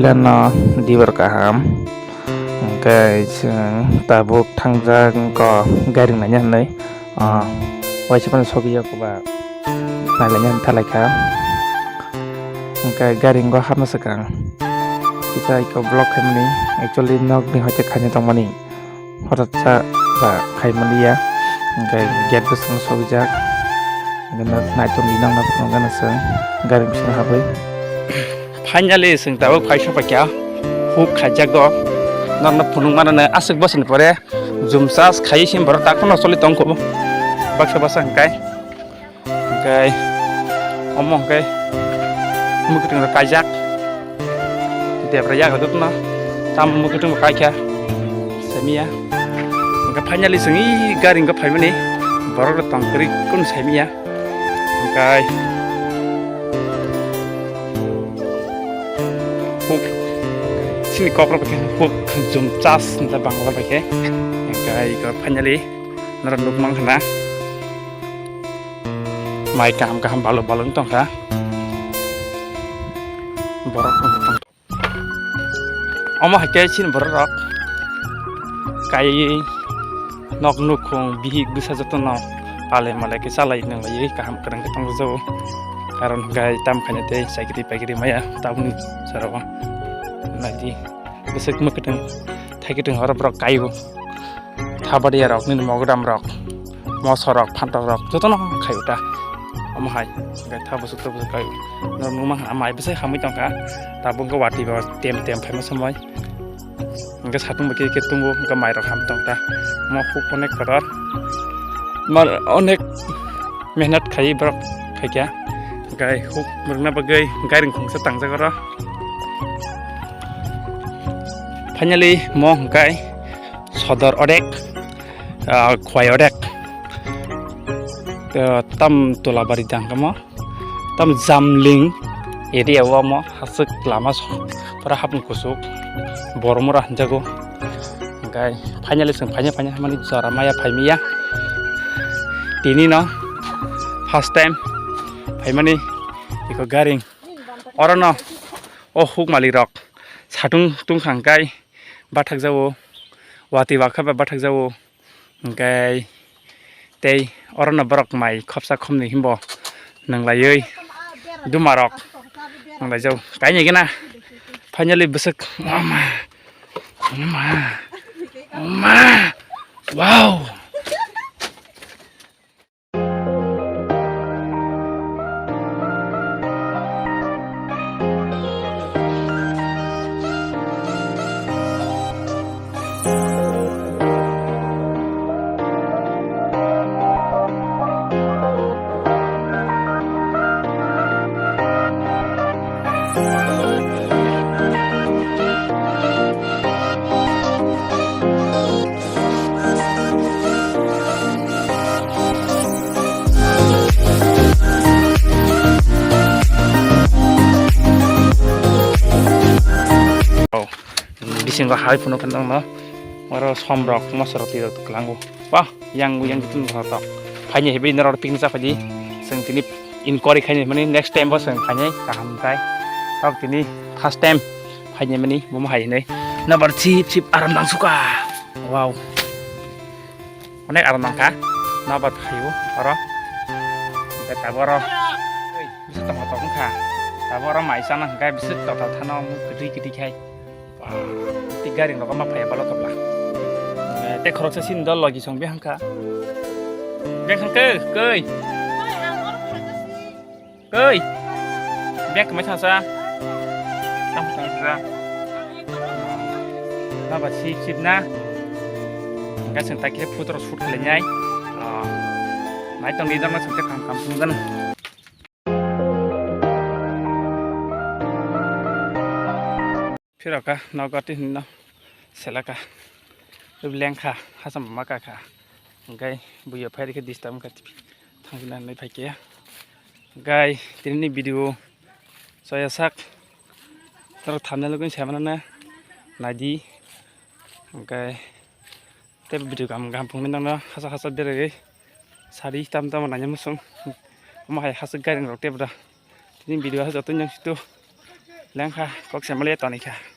Thailand di berkaham cái tabuk thangjang ko garing na nyan nei wai chapan sogiya ko ba nai la nyan thalai kha cái garing go hamna sakang kisai ko block khamni actually nok ni hote khanya tongmani horat cha ba khaimani ya cái gate ko sang sogijak gana nai tom dinang na gana sang garing sina habai finally sing tabuk phaisa pakya huk khajago nang na punung mana na asik basin pore jumsas khai sim bar ta kono soli tong ko baksa basang kai omong kai mukutung kajak dia praja gadut na tam mukutung kai kya semia ka finally singi garing ka phaimani borok tong kri kun semia kai sini kopro pakai huk zoom cas nta bangla pakai kai ko finally naranduk mang khana mai kam balo tong kha borok tong oma hakai sin borok kai nok nukhong bihik bisa jatno pale male ke salai nang lai kaham kerang ketong zo karon gai tam khane te sakiti pakiri maya tabuni sarawa nadi besek maketeng thaikitung horap rok kayu thabadi rok nin mogodam rok mosorok phantok rok jotono khayuta amhai gai thabu sutro bu kayu nomang amai besek hamui tongka tabung ko wati ba tem phaima samoi engka satung baki ke tunggu engka mai rok ham tongta mo huk onek koror mar onek mehnat khai brok khaikya gai huk murna bagai garing khongsa tangjagara finally mo kai sodor odek khwai odek tam tolabari dangkamo tam jamling area wa mo hasuk lama para hapun kusuk boromora jago kai finally sing phanya mani jara maya phaimiya tini no first time phaimani iko garing orono o huk mali rok satung tung khangkai bathak jawo wati wakha ba bathak jawo kai tei orona borok mai khopsa khomni himbo nanglaioi dumarok nanglai jaw kai ni gina finally besek mama wow bising hai puno kandang no waro somrok mosrok ti rok klango wah yang ditun rotok phanye hebe nor ping sa phaji sing tini inquiry khaini mani next time bo sing phanye kaham kai tok tini first time phanye mani bom hai nei number chip aram dang suka wow onek aram dang ka number phayu oro ka taboro bisu tong tong kha taboro mai sana kai bisu tok thano mu kiti khai tiga ring lokam apa ya balok kapla tek khorok sa sin dol lagi song biang ka kei biang kemai sa tam sa na ba chip na ga sing tak ke putro shoot khle nyai mai tong di dang na sing te kam gan Firaka nagati na selaka lengkha hasam maka kha gai buya phairi ke distam ka thangina nai phaike gai tini video soya sak tar thamna logun samana na nadi gai te video gam pungmin na hasa bere sari tam nanya musung ma hai hasa garing rok te bra tini video ha jotun yang situ แล้วค่ะก็เสียมาเรียตอนนี้ค่ะ